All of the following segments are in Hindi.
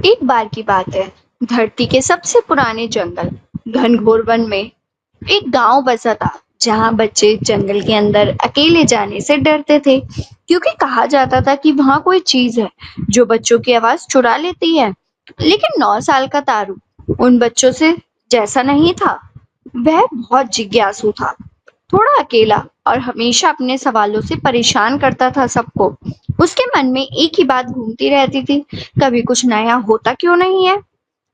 एक बार की बात है। धरती के सबसे पुराने जंगल घनघोर वन में एक गांव बसा था, जहां बच्चे जंगल के अंदर अकेले जाने से डरते थे, क्योंकि कहा जाता था कि वहां कोई चीज है जो बच्चों की आवाज चुरा लेती है। लेकिन 9 साल का तारू उन बच्चों से जैसा नहीं था। वह बहुत जिज्ञासु था, थोड़ा अकेला और हमेशा अपने सवालों से परेशान करता था सबको। उसके मन में एक ही बात घूमती रहती थी, कभी कुछ नया होता क्यों नहीं है।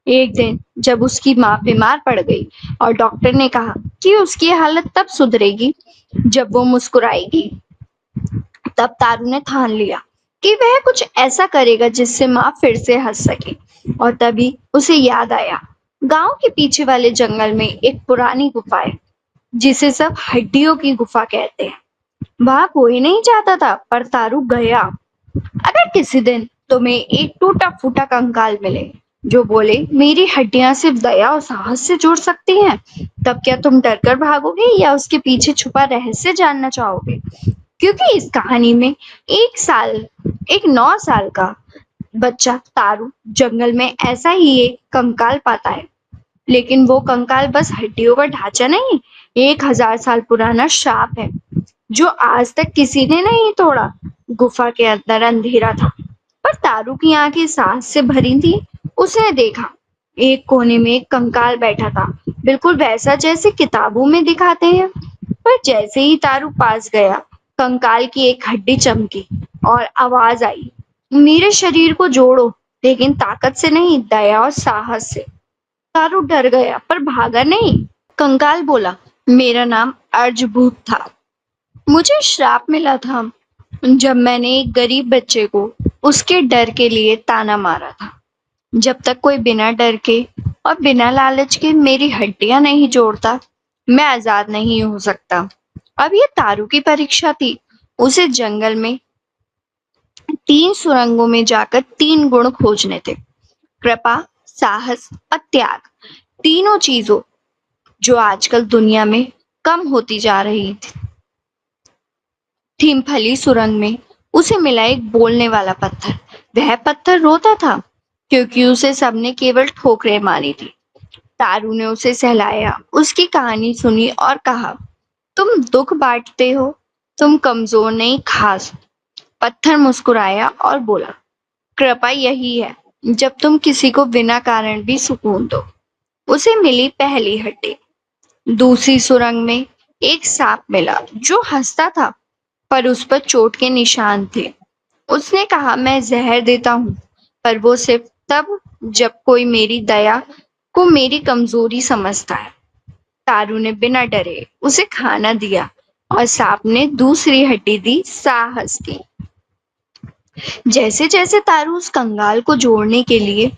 एक दिन जब उसकी माँ बीमार पड़ गई और डॉक्टर ने कहा कि उसकी हालत तब सुधरेगी जब वो मुस्कुराएगी, तब तारू ने ठान लिया कि वह कुछ ऐसा करेगा जिससे माँ फिर से हंस सके। और तभी उसे याद आया, गांव के पीछे वाले जंगल में एक पुरानी गुफा है जिसे सब हड्डियों की गुफा कहते हैं। वहां कोई नहीं जाता था, पर तारू गया। अगर किसी दिन तुम्हें एक टूटा फूटा कंकाल मिले जो बोले मेरी हड्डियां सिर्फ दया और साहस से जुड़ सकती हैं, तब क्या तुम डरकर भागोगे या उसके पीछे छुपा रहस्य जानना चाहोगे? क्योंकि इस कहानी में एक 9 साल का बच्चा तारू जंगल में ऐसा ही एक कंकाल पाता है। लेकिन वो कंकाल बस हड्डियों का ढांचा नहीं, 1,000 साल पुराना शाप है जो आज तक किसी ने नहीं तोड़ा। गुफा के अंदर अंधेरा था, पर तारू की आंखें साहस से भरी थी। उसने देखा, एक कोने में एक कंकाल बैठा था, बिल्कुल वैसा जैसे किताबों में दिखाते हैं। पर जैसे ही तारू पास गया, कंकाल की एक हड्डी चमकी और आवाज आई, मेरे शरीर को जोड़ो, लेकिन ताकत से नहीं, दया और साहस से। तारू डर गया पर भागा नहीं। कंकाल बोला, मेरा नाम अर्जभूत था। मुझे श्राप मिला था जब मैंने एक गरीब बच्चे को उसके डर के लिए ताना मारा था। जब तक कोई बिना डर के और बिना लालच के मेरी हड्डियां नहीं जोड़ता, मैं आजाद नहीं हो सकता। अब ये तारू की परीक्षा थी। उसे जंगल में 3 सुरंगों में जाकर 3 गुण खोजने थे: कृपा, साहस और त्याग। तीनों चीजों जो आजकल दुनिया में कम होती जा रही थी। थिम्फली सुरंग में उसे मिला एक बोलने वाला पत्थर। वह पत्थर रोता था क्योंकि उसे सबने केवल ठोकरें मारी थी। तारू ने उसे सहलाया, उसकी कहानी सुनी और कहा, तुम दुख बांटते हो, तुम कमजोर नहीं, खास। पत्थर मुस्कुराया और बोला, कृपा यही है जब तुम किसी को बिना कारण भी सुकून दो। उसे मिली पहली हड्डी। दूसरी सुरंग में एक सांप मिला जो हंसता था, पर उस पर चोट के निशान थे। उसने कहा, मैं जहर देता हूँ, पर वो सिर्फ तब जब कोई मेरी दया को मेरी कमजोरी समझता है। तारू ने बिना डरे उसे खाना दिया और सांप ने दूसरी हड्डी दी, साहस की। जैसे जैसे तारू उस कंगाल को जोड़ने के लिए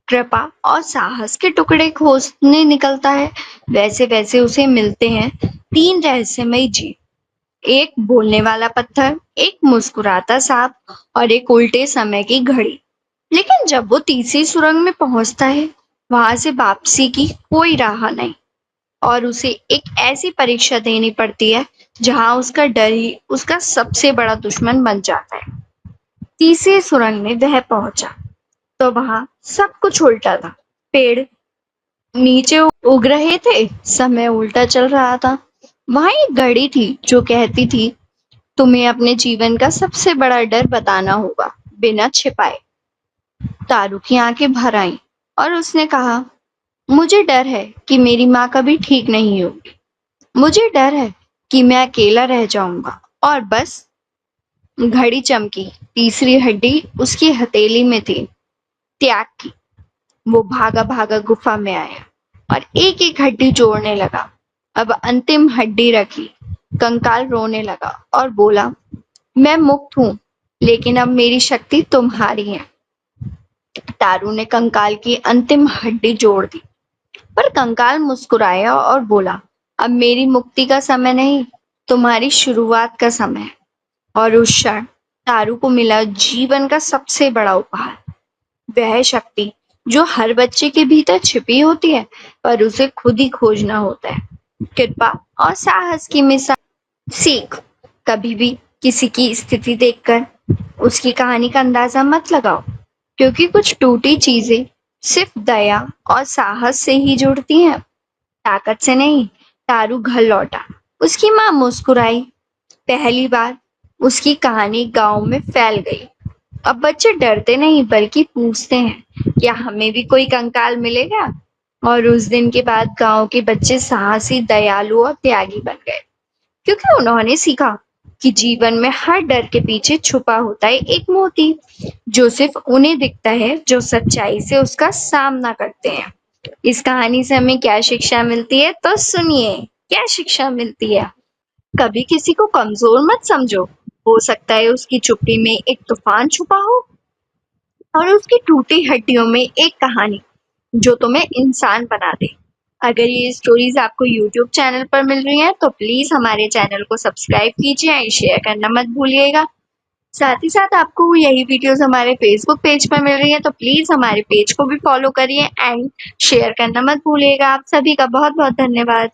कृपा और साहस के टुकड़े खोजने निकलता है, वैसे वैसे उसे मिलते हैं 3 रहस्यमयी जीव: एक बोलने वाला पत्थर, एक मुस्कुराता सांप और एक उल्टे समय की घड़ी। लेकिन जब वो तीसरी सुरंग में पहुंचता है, वहां से वापसी की कोई राह नहीं और उसे एक ऐसी परीक्षा देनी पड़ती है जहां उसका डर ही उसका सबसे बड़ा दुश्मन बन जाता है। तीसरी सुरंग में वह पहुंचा तो वहां सब कुछ उल्टा था। पेड़ नीचे उग रहे थे, समय उल्टा चल रहा था। वहां एक घड़ी थी जो कहती थी, तुम्हें अपने जीवन का सबसे बड़ा डर बताना होगा, बिना छिपाए। तारू की आंखें भर आईं और उसने कहा, मुझे डर है कि मेरी माँ कभी ठीक नहीं होगी। मुझे डर है कि मैं अकेला रह जाऊंगा। और बस घड़ी चमकी, तीसरी हड्डी उसकी हथेली में थी, त्याग की। वो भागा भागा गुफा में आया और एक एक हड्डी जोड़ने लगा। अब अंतिम हड्डी रखी। कंकाल रोने लगा और बोला, मैं मुक्त हूं, लेकिन अब मेरी शक्ति तुम्हारी है। तारू ने कंकाल की अंतिम हड्डी जोड़ दी, पर कंकाल मुस्कुराया और बोला, अब मेरी मुक्ति का समय नहीं, तुम्हारी शुरुआत का समय है। और उस क्षण तारू को मिला जीवन का सबसे बड़ा उपहार, वह शक्ति जो हर बच्चे के भीतर छिपी होती है, पर उसे खुद ही खोजना होता है। कृपा और साहस की मिसाल सीख। कभी भी किसी की स्थिति देखकर उसकी कहानी का अंदाजा मत लगाओ। क्योंकि कुछ टूटी चीजें सिर्फ दया और साहस से ही जुड़ती हैं, ताकत से नहीं। तारू घर लौटा। उसकी माँ मुस्कुराई। पहली बार उसकी कहानी गांव में फैल गई। अब बच्चे डरते नहीं बल्कि पूछते हैं, क्या हमें भी कोई कंकाल मिलेगा? और उस दिन के बाद गांव के बच्चे साहसी, दयालु और त्यागी बन गए, क्योंकि उन्होंने सीखा कि जीवन में हर डर के पीछे छुपा होता है एक मोती, जो सिर्फ उन्हें दिखता है जो सच्चाई से उसका सामना करते हैं। इस कहानी से हमें क्या शिक्षा मिलती है, तो सुनिए। क्या शिक्षा मिलती है? कभी किसी को कमजोर मत समझो। हो सकता है उसकी चुप्पी में एक तूफान छुपा हो, और उसकी टूटी हड्डियों में एक कहानी जो तुम्हें इंसान बना दे। अगर ये स्टोरीज आपको YouTube चैनल पर मिल रही हैं तो प्लीज हमारे चैनल को सब्सक्राइब कीजिए एंड शेयर करना मत भूलिएगा। साथ ही साथ आपको यही वीडियोस हमारे फेसबुक पेज पर मिल रही है तो प्लीज हमारे पेज को भी फॉलो करिए एंड शेयर करना मत भूलिएगा। आप सभी का बहुत बहुत धन्यवाद।